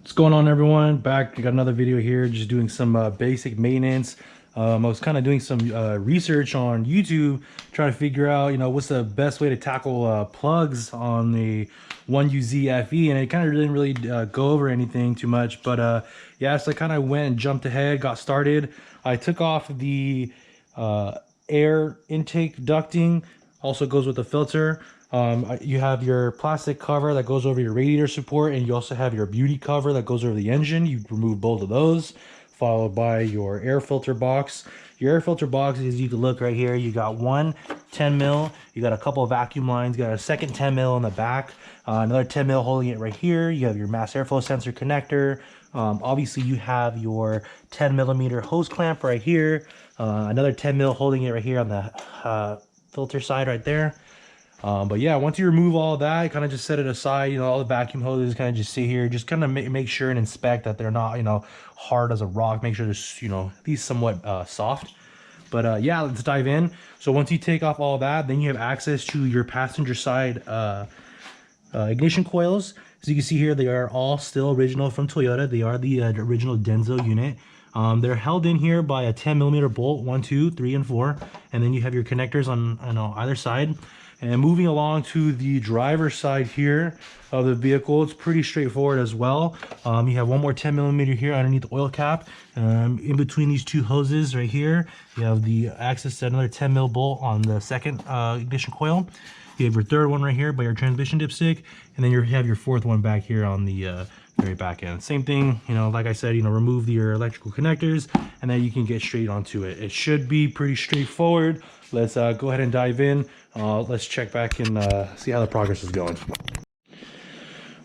What's going on, everyone? Back, I got another video here, just doing some basic maintenance. I was kind of doing some research on YouTube, trying to figure out, what's the best way to tackle plugs on the 1UZ FE, and it kind of didn't really go over anything too much. But yeah, so I kind of went and jumped ahead, got started. I took off the air intake ducting, also goes with the filter. You have your plastic cover that goes over your radiator support, and you also have your beauty cover that goes over the engine. You remove both of those, followed by your air filter box. Your air filter box, as you can look right here, you got one 10 mil, you got a couple of vacuum lines, you got a second 10 mil in the back, another 10 mil holding it right here. You have your mass airflow sensor connector. Obviously you have your 10 millimeter hose clamp right here, another 10 mil holding it right here on the filter side right there. But yeah, once you remove all that, kind of just set it aside. All the vacuum hoses kind of just sit here. Just kind of make sure and inspect that they're not, hard as a rock. Make sure they're, at least somewhat soft. But yeah, let's dive in. So once you take off all that, then you have access to your passenger side ignition coils. As you can see here, they are all still original from Toyota. They are the original Denso unit. They're held in here by a 10 millimeter bolt, 1, 2, 3, and 4. And then you have your connectors on either side. And moving along to the driver's side here of the vehicle, it's pretty straightforward as well. You have one more 10 millimeter here underneath the oil cap. In between these two hoses right here, you have the access to another 10 mil bolt on the second ignition coil. You have your third one right here by your transmission dipstick, and then you have your fourth one back here on the very back end. Same thing, like I said, remove your electrical connectors, and then you can get straight onto it. It should be pretty straightforward. Let's go ahead and dive in. Let's check back and see how the progress is going.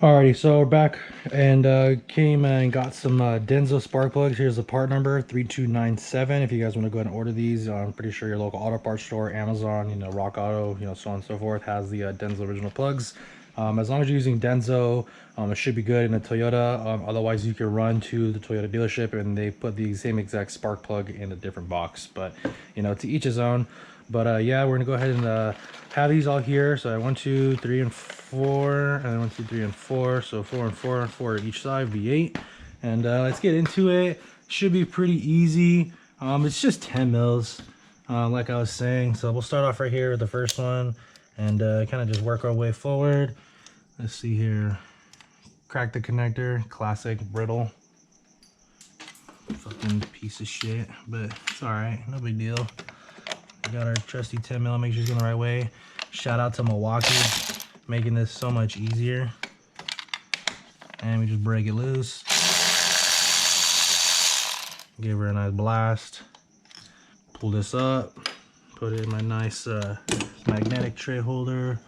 Alrighty, so we're back and came and got some Denso spark plugs. Here's the part number 3297. If you guys want to go ahead and order these, I'm pretty sure your local auto parts store, Amazon, Rock Auto, so on and so forth, has the Denso original plugs. As long as you're using Denso, it should be good in a Toyota. Otherwise, you can run to the Toyota dealership and they put the same exact spark plug in a different box. But to each his own. But yeah, we're gonna go ahead and have these all here. So 1, 2, 3, and 4, and then 1, 2, 3, and 4. So 4 and 4 and 4 each side, V8. And let's get into it. Should be pretty easy. It's just 10 mils, like I was saying. So we'll start off right here with the first one and kind of just work our way forward. Let's see here. Crack the connector, classic brittle. Fucking piece of shit, but it's all right, no big deal. We got our trusty 10 mil, make sure it's going the right way. Shout out to Milwaukee, making this so much easier. And we just break it loose. Give her a nice blast. Pull this up. Put it in my nice magnetic tray holder.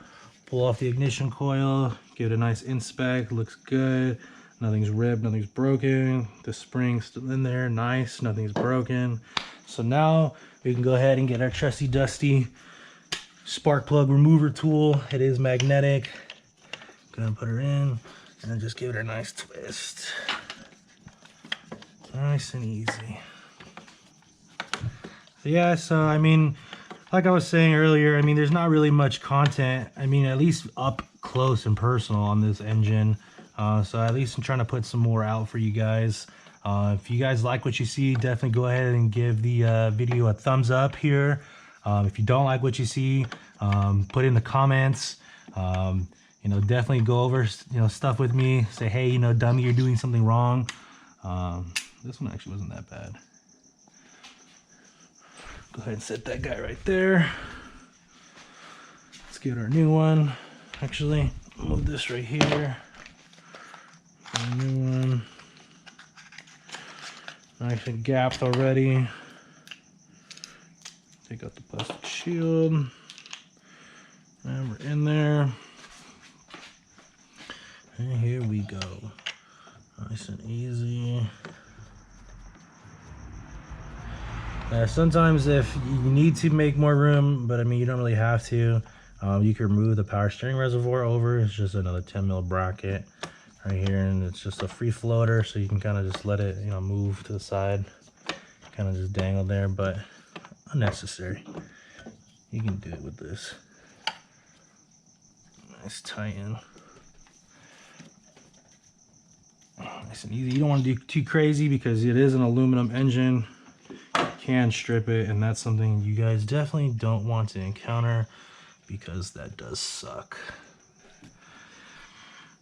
Pull off the ignition coil. Give it a nice inspect. Looks good. Nothing's ripped, nothing's broken. The spring's still in there. Nice, nothing's broken. So now we can go ahead and get our trusty dusty spark plug remover tool. It is magnetic. Gonna put her in and just give it a nice twist. Nice and easy. So yeah, so I mean, like I was saying earlier, I mean, there's not really much content. I mean, at least up close and personal on this engine. So at least I'm trying to put some more out for you guys. If you guys like what you see, definitely go ahead and give the video a thumbs up here. If you don't like what you see, put in the comments. Definitely go over stuff with me. Say, hey, dummy, you're doing something wrong. This one actually wasn't that bad. Go ahead and set that guy right there. Let's get our new one. Actually, move this right here. A new one. Nice and gapped already. Take out the plastic shield. And we're in there. And here we go. Nice and easy. Sometimes if you need to make more room, but I mean, you don't really have to, you can remove the power steering reservoir over. It's just another 10 mil bracket right here, and it's just a free floater, so you can kind of just let it move to the side, kind of just dangle there, but unnecessary. You can do it with this. Nice tighten. nice and easy. You don't want to do too crazy because it is an aluminum engine. You can strip it, and that's something you guys definitely don't want to encounter because that does suck.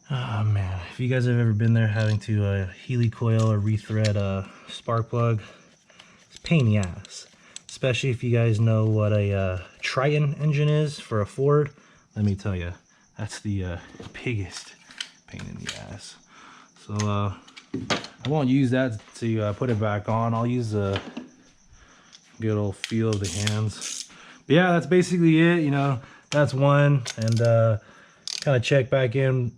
Oh man, if you guys have ever been there having to Healy coil or rethread a spark plug, it's a pain in the ass. Especially if you guys know what a Triton engine is for a Ford. Let me tell you, that's the biggest pain in the ass. So I won't use that to put it back on. I'll use the good old feel of the hands. But yeah, that's basically it. You know, that's one. And kind of check back in.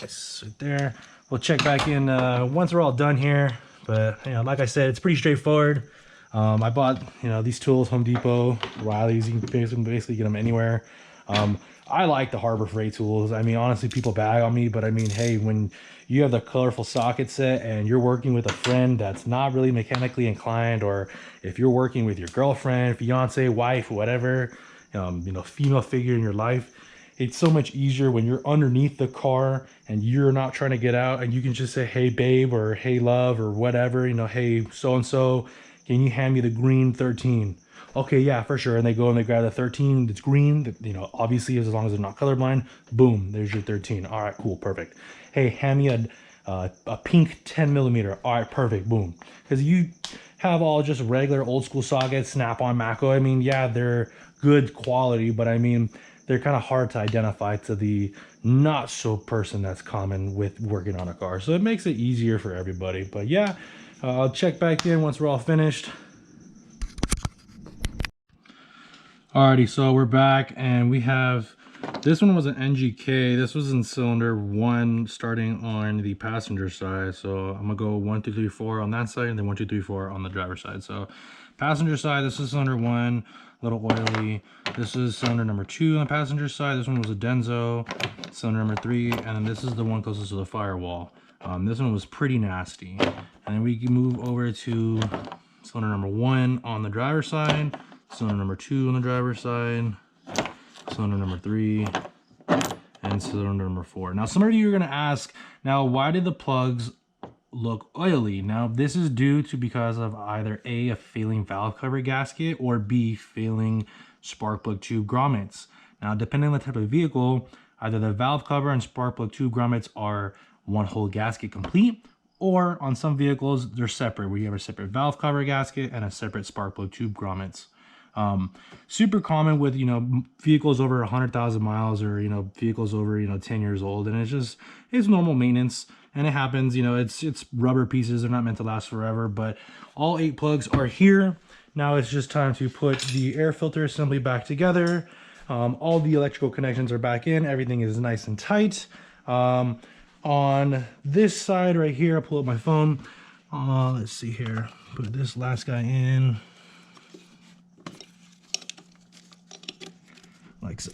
Yes, right there. We'll check back in once we're all done here. But you know, like I said, it's pretty straightforward. I bought, you know, these tools, Home Depot, Riley's. You can basically get them anywhere. I like the Harbor Freight tools. I mean, honestly, people bag on me, but I mean, hey, when you have the colorful socket set and you're working with a friend that's not really mechanically inclined, or if you're working with your girlfriend, fiance, wife, whatever, you know, female figure in your life, it's so much easier when you're underneath the car and you're not trying to get out, and you can just say, hey babe, or hey love, or whatever, you know, hey so-and-so, can you hand me the green 13? Okay, yeah, for sure. And they go and they grab the 13 that's green, you know, obviously as long as they're not colorblind. Boom, there's your 13. All right, cool, perfect. Hey, hand me a pink 10 millimeter. All right, perfect, boom. Because you have all just regular old school sockets, Snap-on, Mako. I mean, yeah, they're good quality, but I mean, they're kind of hard to identify to the not so person that's common with working on a car. So it makes it easier for everybody. But yeah, I'll check back in once we're all finished. Alrighty, so we're back, and we have, this one was an NGK. This was in cylinder 1 starting on the passenger side. So I'm gonna go 1, 2, 3, 4 on that side, and then 1, 2, 3, 4 on the driver's side. So passenger side, this is cylinder 1, a little oily. This is cylinder number 2 on the passenger side. This one was a Denso. Cylinder number 3, and then this is the one closest to the firewall. This one was pretty nasty. And then we can move over to cylinder number 1 on the driver's side, cylinder number 2 on the driver's side, cylinder number 3, and cylinder number 4. Now, some of you are going to ask, now, why did the plugs look oily? Now, this is due to because of either a failing valve cover gasket, or B, failing spark plug tube grommets. Now, depending on the type of vehicle, either the valve cover and spark plug tube grommets are one whole gasket complete, or on some vehicles, they're separate, where you have a separate valve cover gasket and a separate spark plug tube grommets. Super common with, you know, vehicles over 100,000 miles, or, you know, vehicles over, you know, 10 years old. And it's normal maintenance, and it happens. You know, it's rubber pieces. They're not meant to last forever, but all 8 plugs are here. Now it's just time to put the air filter assembly back together. All the electrical connections are back in. Everything is nice and tight. On this side right here, I'll pull up my phone. Let's see here. Put this last guy in. Like so.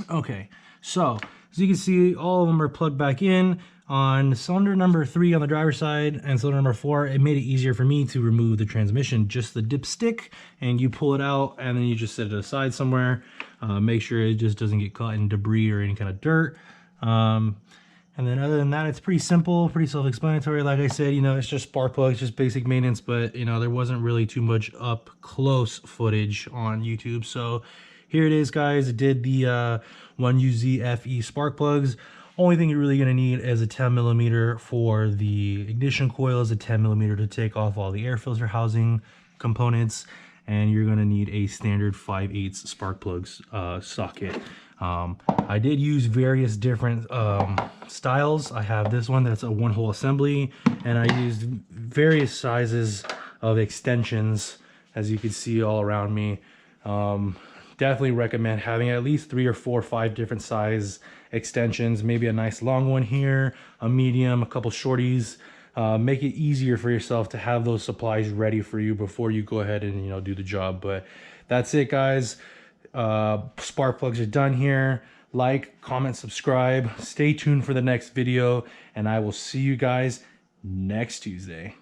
Okay, so as you can see, all of them are plugged back in. On cylinder number 3 on the driver's side and cylinder number 4, it made it easier for me to remove the transmission, just the dipstick, and you pull it out and then you just set it aside somewhere. Make sure it just doesn't get caught in debris or any kind of dirt. And then other than that, it's pretty simple, pretty self-explanatory. Like I said, you know, it's just spark plugs, just basic maintenance, but you know, there wasn't really too much up close footage on YouTube. So here it is, guys. I did the 1UZ-FE spark plugs. Only thing you're really gonna need is a 10 millimeter for the ignition coils, a 10 millimeter to take off all the air filter housing components, and you're gonna need a standard 5/8 spark plugs socket. I did use various different styles. I have this one that's a one hole assembly, and I used various sizes of extensions, as you can see all around me. Definitely recommend having at least 3 or 4 or 5 different size extensions, maybe a nice long one here, a medium, a couple shorties. Make it easier for yourself to have those supplies ready for you before you go ahead and, you know, do the job. But that's it, guys. Spark plugs are done here. Like, comment, subscribe. Stay tuned for the next video, and I will see you guys next Tuesday.